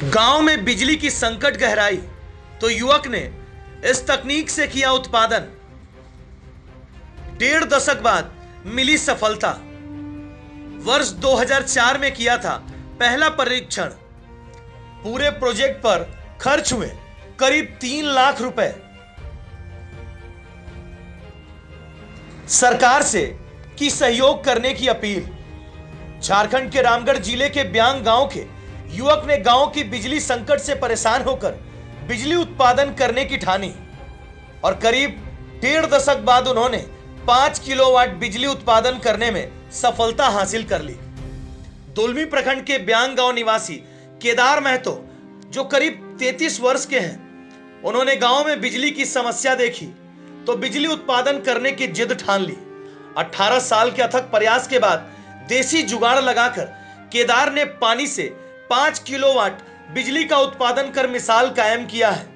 गांव में बिजली की संकट गहराई तो युवक ने इस तकनीक से किया उत्पादन। 1.5 दशक बाद मिली सफलता। वर्ष 2004 में किया था पहला परीक्षण। पूरे प्रोजेक्ट पर खर्च हुए करीब 3 लाख रुपए। सरकार से की सहयोग करने की अपील। झारखंड के रामगढ़ जिले के ब्यांग गांव के युवक ने गांव की बिजली संकट से परेशान होकर बिजली उत्पादन करने की ठानी और करीब 1.5 दशक बाद उन्होंने 5 किलोवाट बिजली उत्पादन करने में सफलता हासिल कर ली। दुलमी प्रखंड के ब्यांग गांव निवासी केदार महतो, जो करीब 33 वर्ष के हैं, उन्होंने गांव में बिजली की समस्या देखी तो बिजली उत्पादन करने की जिद ठान ली। 18 साल के अथक प्रयास के बाद देसी जुगाड़ लगाकर केदार ने पानी से 5 किलोवाट बिजली का उत्पादन कर मिसाल कायम किया है।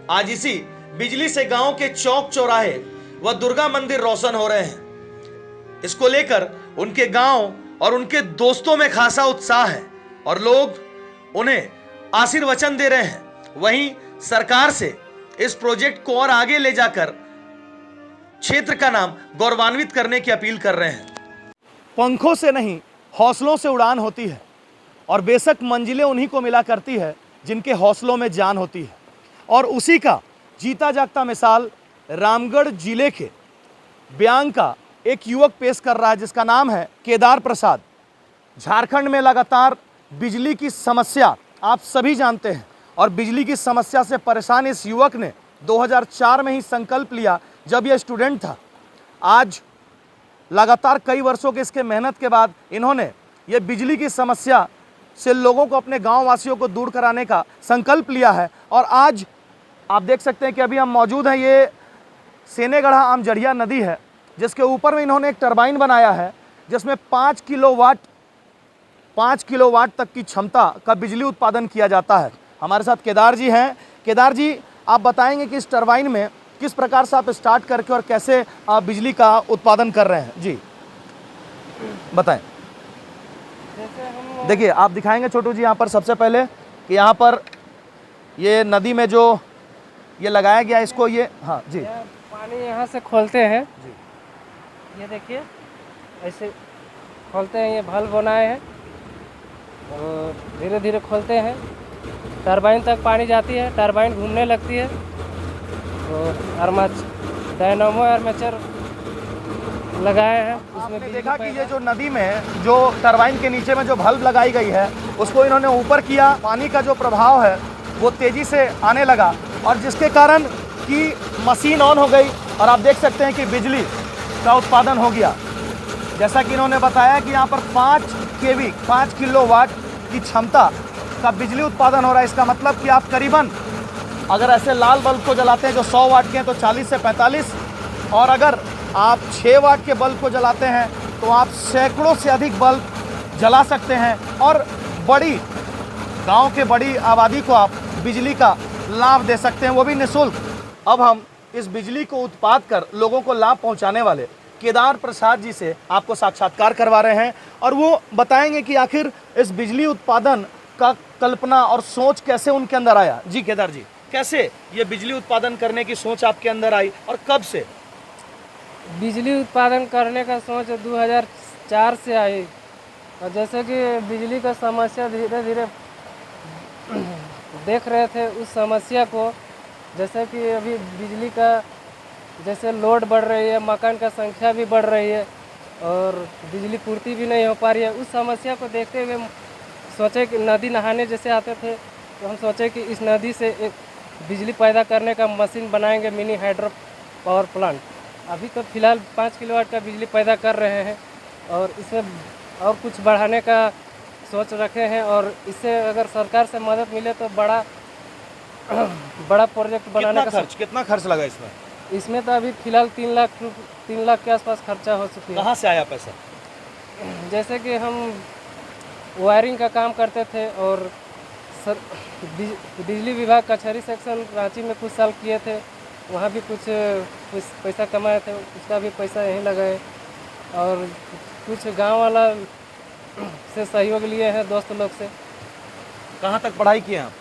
आज इसी बिजली से गांव के चौक चौराहे व दुर्गा मंदिर रोशन हो रहे हैं। इसको लेकर उनके गांव और उनके दोस्तों में खासा उत्साह है और लोग उन्हें आशीर्वचन दे रहे हैं। वहीं सरकार से इस प्रोजेक्ट को और आगे ले जाकर क्षेत्र का नाम गौरवान्वित करने की अपील कर रहे हैं। पंखों से नहीं, हौसलों से उड़ान होती है और बेशक मंजिलें उन्हीं को मिला करती है जिनके हौसलों में जान होती है। और उसी का जीता जागता मिसाल रामगढ़ जिले के ब्यांग का एक युवक पेश कर रहा है, जिसका नाम है केदार प्रसाद। झारखंड में लगातार बिजली की समस्या आप सभी जानते हैं और बिजली की समस्या से परेशान इस युवक ने 2004 में ही संकल्प लिया, जब यह स्टूडेंट था। आज लगातार कई वर्षों के इसके मेहनत के बाद इन्होंने ये बिजली की समस्या से लोगों को, अपने गांव वासियों को दूर कराने का संकल्प लिया है। और आज आप देख सकते हैं कि अभी हम मौजूद हैं, ये सेनेगढ़ा आमजड़िया नदी है, जिसके ऊपर में इन्होंने एक टरबाइन बनाया है जिसमें 5 किलोवाट तक की क्षमता का बिजली उत्पादन किया जाता है। हमारे साथ केदार जी हैं। केदार जी, आप बताएंगे कि इस टरबाइन में किस प्रकार से आप स्टार्ट करके और कैसे आप बिजली का उत्पादन कर रहे हैं? जी बताएं। देखिए, आप दिखाएंगे छोटू जी यहाँ पर सबसे पहले कि यहाँ पर ये नदी में जो ये लगाया गया इसको, ये हाँ जी, पानी यहाँ से खोलते हैं जी। ये देखिए ऐसे खोलते हैं, ये valve बनाए हैं और धीरे धीरे खोलते हैं। टरबाइन तक पानी जाती है, टरबाइन घूमने लगती है और डायनामो आर्मेचर लगाए हैं। उसमें देखा कि ये जो नदी में जो टरबाइन के नीचे में जो बल्ब लगाई गई है उसको इन्होंने ऊपर किया। पानी का जो प्रभाव है वो तेजी से आने लगा और जिसके कारण कि मशीन ऑन हो गई और आप देख सकते हैं कि बिजली का उत्पादन हो गया। जैसा कि इन्होंने बताया कि यहाँ पर 5 किलोवाट की क्षमता का बिजली उत्पादन हो रहा है। इसका मतलब कि आप करीबन अगर ऐसे लाल बल्ब को जलाते हैं जो 100 वाट के हैं तो 40 से 45, और अगर आप 6 वाट के बल्ब को जलाते हैं तो आप सैकड़ों से अधिक बल्ब जला सकते हैं और गांव के बड़ी आबादी को आप बिजली का लाभ दे सकते हैं, वो भी निःशुल्क। अब हम इस बिजली को उत्पाद कर लोगों को लाभ पहुंचाने वाले केदार प्रसाद जी से आपको साक्षात्कार करवा रहे हैं और वो बताएंगे कि आखिर इस बिजली उत्पादन का कल्पना और सोच कैसे उनके अंदर आया। जी केदार जी, कैसे ये बिजली उत्पादन करने की सोच आपके अंदर आई और कब से? बिजली उत्पादन करने का सोच 2004 से आई और जैसे कि बिजली का समस्या धीरे धीरे देख रहे थे उस समस्या को, जैसे कि अभी बिजली का जैसे लोड बढ़ रही है, मकान का संख्या भी बढ़ रही है और बिजली पूर्ति भी नहीं हो पा रही है। उस समस्या को देखते हुए सोचे कि नदी नहाने जैसे आते थे तो हम सोचे कि इस नदी से एक बिजली पैदा करने का मशीन बनाएंगे, मिनी हाइड्रो पावर प्लांट। अभी तो फिलहाल 5 किलोवाट का बिजली पैदा कर रहे हैं और इसमें और कुछ बढ़ाने का सोच रखे हैं और इससे अगर सरकार से मदद मिले तो बड़ा प्रोजेक्ट बनाने का। कितना खर्च लगा इसमें? इसमें तो अभी फिलहाल 3 लाख के आसपास खर्चा हो चुकी है। कहाँ से आया पैसा? जैसे कि हम वायरिंग का काम करते थे और बिजली विभाग कचहरी सेक्शन रांची में कुछ साल किए थे, वहाँ भी कुछ पैसा कमाए थे, उसका भी पैसा यहीं लगाए और कुछ गांव वाला से सहयोग लिए हैं दोस्त लोग से। कहाँ तक पढ़ाई किए हैं आप?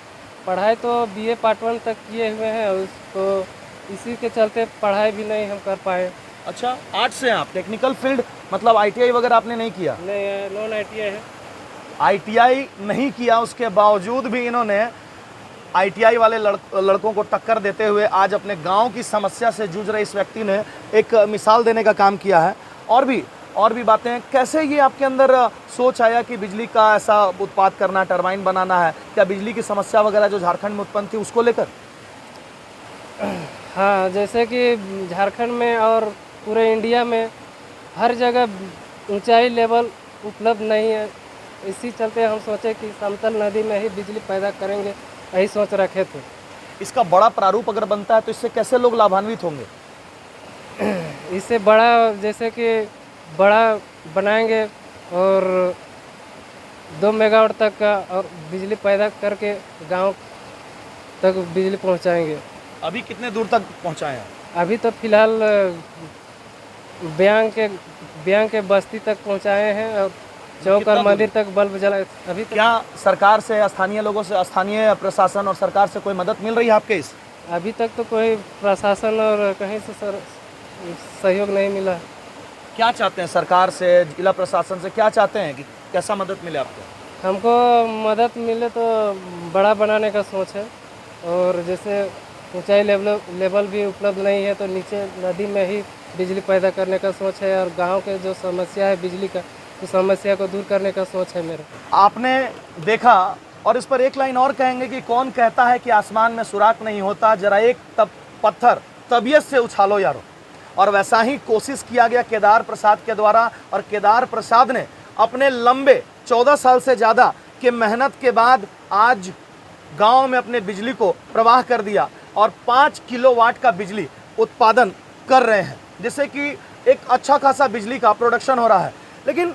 पढ़ाई तो BA पार्ट 1 तक किए हुए हैं, उसको इसी के चलते पढ़ाई भी नहीं हम कर पाए। अच्छा, आर्ट्स से हैं आप, टेक्निकल फील्ड मतलब ITI वगैरह आपने नहीं किया? नहीं, नॉन ITI है। ITI नहीं किया, उसके बावजूद भी इन्होंने ITI वाले लड़कों को टक्कर देते हुए आज अपने गांव की समस्या से जूझ रहे इस व्यक्ति ने एक मिसाल देने का काम किया है। और भी बातें, कैसे ये आपके अंदर सोच आया कि बिजली का ऐसा उत्पाद करना, टरबाइन बनाना है? क्या बिजली की समस्या वगैरह जो झारखंड में उत्पन्न थी उसको लेकर? हाँ, जैसे कि झारखंड में और पूरे इंडिया में हर जगह ऊंचाई लेवल उपलब्ध नहीं है, इसी चलते हम सोचे कि समतल नदी में ही बिजली पैदा करेंगे, यही सोच रखे थे। इसका बड़ा प्रारूप अगर बनता है तो इससे कैसे लोग लाभान्वित होंगे? इससे बड़ा, जैसे कि बड़ा बनाएंगे और 2 मेगावाट तक का और बिजली पैदा करके गांव तक बिजली पहुंचाएंगे। अभी कितने दूर तक पहुंचाए हैं? अभी तो फिलहाल ब्यांग के बस्ती तक पहुंचाए हैं और चौक और मंदिर तक बल्ब जला। अभी तो क्या सरकार से, स्थानीय लोगों से, स्थानीय प्रशासन और सरकार से कोई मदद मिल रही है आपके इस? अभी तक तो कोई प्रशासन और कहीं से सहयोग नहीं मिला। क्या चाहते हैं सरकार से, जिला प्रशासन से क्या चाहते हैं कि कैसा मदद मिले आपको? हमको मदद मिले तो बड़ा बनाने का सोच है, और जैसे ऊंचाई लेवल भी उपलब्ध नहीं है तो नीचे नदी में ही बिजली पैदा करने का सोच है, और गांव के जो समस्या है बिजली का, तो समस्या को दूर करने का सोच है मेरा। आपने देखा, और इस पर एक लाइन और कहेंगे कि कौन कहता है कि आसमान में सुराख नहीं होता, जरा एक पत्थर तबीयत से उछालो यारो। और वैसा ही कोशिश किया गया केदार प्रसाद के द्वारा, और केदार प्रसाद ने अपने लंबे 14 साल से ज़्यादा के मेहनत के बाद आज गांव में अपने बिजली को प्रवाह कर दिया और 5 किलोवाट का बिजली उत्पादन कर रहे हैं, जिससे कि एक अच्छा खासा बिजली का प्रोडक्शन हो रहा है। लेकिन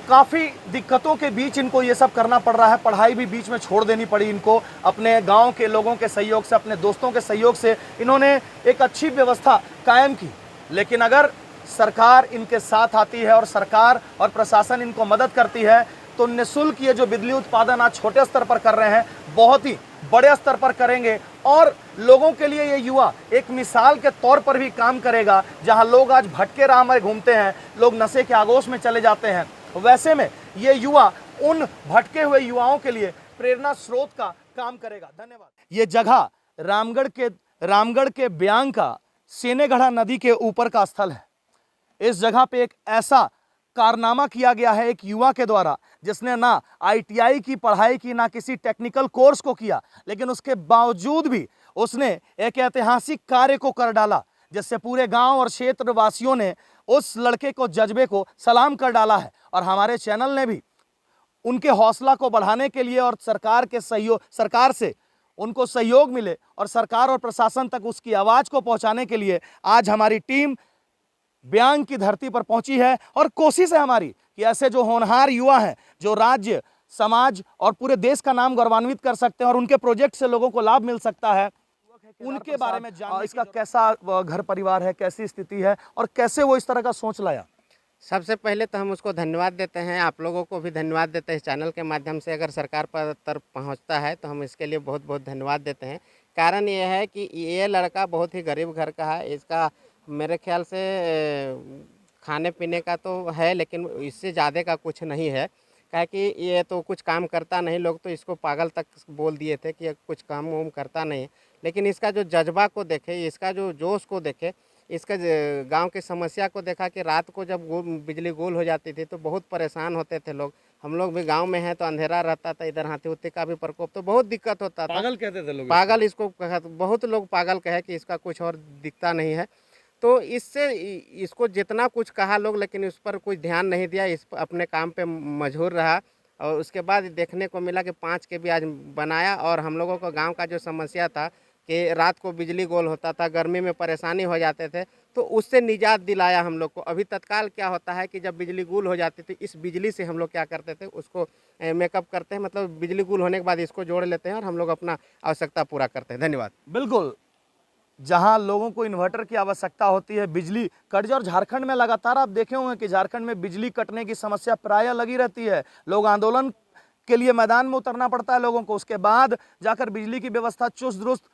काफ़ी दिक्कतों के बीच इनको ये सब करना पड़ रहा है। पढ़ाई भी बीच में छोड़ देनी पड़ी इनको। अपने गांव के लोगों के सहयोग से, अपने दोस्तों के सहयोग से इन्होंने एक अच्छी व्यवस्था कायम की। लेकिन अगर सरकार इनके साथ आती है और सरकार और प्रशासन इनको मदद करती है तो निःशुल्क ये जो बिजली उत्पादन आज छोटे स्तर पर कर रहे हैं, बहुत ही बड़े स्तर पर करेंगे। और लोगों के लिए ये युवा एक मिसाल के तौर पर भी काम करेगा। जहां लोग आज भटके राह में घूमते हैं, लोग नशे के आगोश में चले जाते हैं, वैसे में ये युवा उन भटके हुए युवाओं के लिए प्रेरणा स्रोत का काम करेगा। धन्यवाद। ये जगह रामगढ़ के ब्यांग का सेनेगढ़ा नदी के ऊपर का स्थल है। इस जगह पे एक ऐसा कारनामा किया गया है एक युवा के द्वारा, जिसने ना ITI की पढ़ाई की, ना किसी टेक्निकल कोर्स को किया, लेकिन उसके बावजूद भी उसने एक ऐतिहासिक कार्य को कर डाला, जिससे पूरे गांव और क्षेत्रवासियों ने उस लड़के को, जज्बे को सलाम कर डाला है। और हमारे चैनल ने भी उनके हौसला को बढ़ाने के लिए और सरकार से उनको सहयोग मिले और सरकार और प्रशासन तक उसकी आवाज़ को पहुंचाने के लिए आज हमारी टीम ब्यांग की धरती पर पहुंची है। और कोशिश है हमारी कि ऐसे जो होनहार युवा हैं, जो राज्य, समाज और पूरे देश का नाम गौरवान्वित कर सकते हैं और उनके प्रोजेक्ट से लोगों को लाभ मिल सकता है, उनके बारे में जानने। इसका कैसा घर परिवार है, कैसी स्थिति है और कैसे वो इस तरह का सोच लाया? सबसे पहले तो हम उसको धन्यवाद देते हैं, आप लोगों को भी धन्यवाद देते हैं। इस चैनल के माध्यम से अगर सरकार पर तक पहुंचता है तो हम इसके लिए बहुत बहुत धन्यवाद देते हैं। कारण ये है कि ये लड़का बहुत ही गरीब घर का है। इसका मेरे ख्याल से खाने पीने का तो है, लेकिन इससे ज़्यादा का कुछ नहीं है। क्या कि ये तो कुछ काम करता नहीं, लोग तो इसको पागल तक बोल दिए थे कि कुछ काम वाम करता नहीं। लेकिन इसका जो जज्बा को देखे, इसका जो जोश को देखे, इसका गांव की समस्या को देखा कि रात को जब बिजली गुल हो जाती थी तो बहुत परेशान होते थे लोग। हम लोग भी गांव में हैं तो अंधेरा रहता था, इधर हाथी उत्ती का भी प्रकोप, तो बहुत दिक्कत होता था। पागल कहते थे लोग, पागल इसको बहुत लोग पागल कहे कि इसका कुछ और दिखता नहीं है। तो इसको जितना कुछ कहा लोग, लेकिन उस पर कुछ ध्यान नहीं दिया, इस अपने काम पे मजबूर रहा। और उसके बाद देखने को मिला कि 5 के भी आज बनाया। और हम लोगों को गांव का जो समस्या था कि रात को बिजली गोल होता था, गर्मी में परेशानी हो जाते थे, तो उससे निजात दिलाया हम लोग को। अभी तत्काल क्या होता है कि जब बिजली गुल हो जाती थी, इस बिजली से हम लोग क्या करते थे, उसको मेकअप करते हैं, मतलब बिजली गुल होने के बाद इसको जोड़ लेते हैं और हम लोग अपना आवश्यकता पूरा करते हैं। धन्यवाद। बिल्कुल, जहां लोगों को इन्वर्टर की आवश्यकता होती है, बिजली कट जाए। और झारखंड में लगातार आप देखे होंगे कि झारखंड में बिजली कटने की समस्या प्रायः लगी रहती है। लोग आंदोलन के लिए मैदान में उतरना पड़ता है लोगों को, उसके बाद जाकर बिजली की व्यवस्था चुस्त दुरुस्त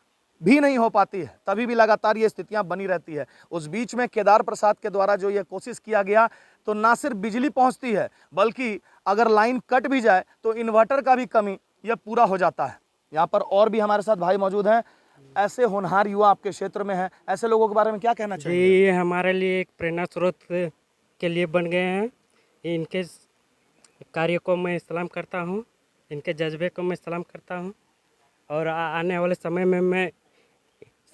भी नहीं हो पाती है, तभी भी लगातार ये स्थितियां बनी रहती है। उस बीच में केदार प्रसाद के द्वारा जो ये कोशिश किया गया, तो ना सिर्फ बिजली पहुंचती है बल्कि अगर लाइन कट भी जाए तो इन्वर्टर का भी कमी यह पूरा हो जाता है। यहाँ पर और भी हमारे साथ भाई मौजूद हैं, ऐसे होनहार युवा आपके क्षेत्र में हैं, ऐसे लोगों के बारे में क्या कहना चाहिए? ये हमारे लिए एक प्रेरणा स्रोत के लिए बन गए हैं। इनके कार्य को मैं सलाम करता हूँ, इनके जज्बे को मैं सलाम करता हूँ और आने वाले समय में मैं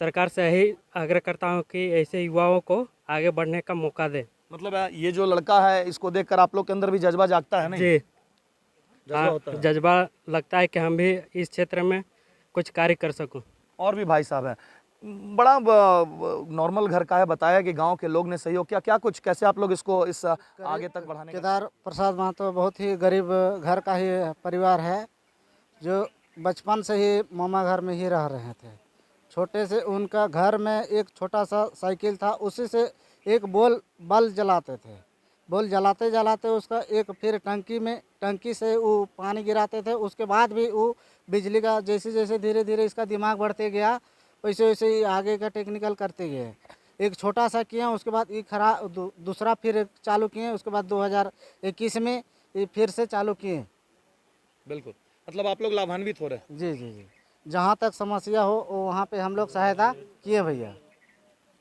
सरकार से यही आग्रह करता हूँ कि ऐसे युवाओं को आगे बढ़ने का मौका दे। मतलब ये जो लड़का है इसको देखकर आप लोग के अंदर भी जज्बा जागता है? नहीं जी जज्बा होता है। जज्बा लगता है कि हम भी इस क्षेत्र में कुछ कार्य कर सकूं। और भी भाई साहब हैं, बड़ा नॉर्मल घर का है, बताया कि गांव के लोग ने सहयोग किया, क्या कुछ कैसे आप लोग इसको इस आगे तक बढ़ाने का? केदार प्रसाद महतो बहुत ही गरीब घर का ही परिवार है, जो बचपन से ही मामा घर में ही रह रहे थे। छोटे से उनका घर में एक छोटा सा साइकिल था, उसी से एक बल्ब जलाते थे। बल्ब जलाते जलाते उसका एक फिर टंकी से वो पानी गिराते थे। उसके बाद भी वो बिजली का जैसे जैसे धीरे धीरे इसका दिमाग बढ़ते गया, वैसे वैसे ही आगे का टेक्निकल करते गए। एक छोटा सा किए, उसके बाद ये दूसरा फिर चालू किए, उसके बाद 2021 में ये फिर से चालू किए। बिल्कुल, मतलब आप लोग लाभान्वित हो रहे हैं। जी जी जी, जहाँ तक समस्या हो वहाँ पे हम लोग सहायता किए भैया।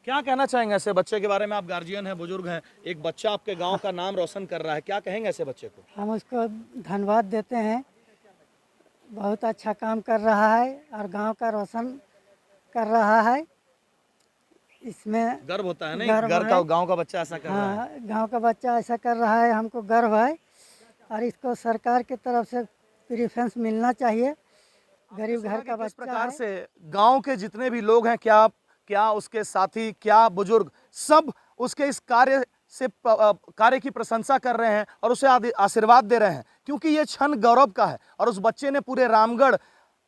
क्या कहना चाहेंगे ऐसे बच्चे के बारे में? आप गार्जियन हैं, बुजुर्ग हैं, एक बच्चा आपके गांव का नाम रोशन कर रहा है, क्या कहेंगे ऐसे बच्चे को? हम उसको धन्यवाद देते हैं, बहुत अच्छा काम कर रहा है और गांव का रोशन कर रहा है। इसमें गर्व होता है नहीं? गर्व घर का है। गांव का बच्चा ऐसा कर रहा है। हाँ, गांव का बच्चा ऐसा कर रहा है, हमको गर्व है और इसको सरकार की तरफ से प्रेफरेंस मिलना चाहिए। गरीब घर का किस बच्चा प्रकार है। से गांव के जितने भी लोग हैं, क्या उसके साथी, क्या बुजुर्ग, सब उसके इस कार्य की प्रशंसा कर रहे हैं और उसे आशीर्वाद दे रहे हैं, क्योंकि ये क्षण गौरव का है। और उस बच्चे ने पूरे रामगढ़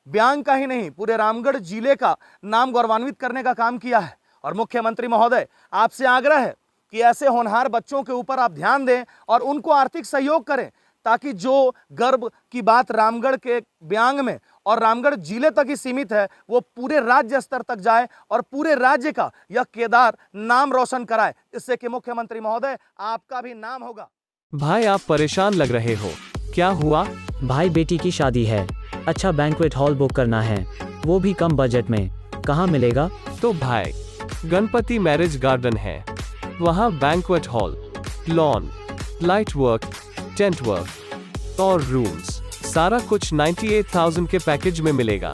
ब्यांग का ही नहीं, पूरे रामगढ़ जिले का नाम गौरवान्वित करने का काम किया है। और मुख्यमंत्री महोदय, आपसे आग्रह है कि ऐसे होनहार बच्चों के ऊपर आप ध्यान दें और उनको आर्थिक सहयोग करें, ताकि जो गर्व की बात रामगढ़ के ब्यांग में और रामगढ़ जिले तक ही सीमित है, वो पूरे राज्य स्तर तक जाए और पूरे राज्य का यह केदार नाम रोशन कराए, इससे कि मुख्यमंत्री महोदय आपका भी नाम होगा। भाई आप परेशान लग रहे हो, क्या हुआ? भाई बेटी की शादी है, अच्छा बैंक्वेट हॉल बुक करना है, वो भी कम बजट में, कहाँ मिलेगा? तो भाई गणपति मैरिज गार्डन है, वहाँ banquet hall, lawn, light work, tent work और रूम्स, सारा कुछ 98,000 के पैकेज में मिलेगा।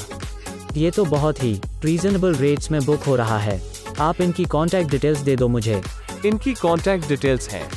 ये तो बहुत ही रीजनेबल रेट्स में बुक हो रहा है। आप इनकी कॉन्टैक्ट डिटेल्स दे दो मुझे। इनकी कॉन्टैक्ट डिटेल्स हैं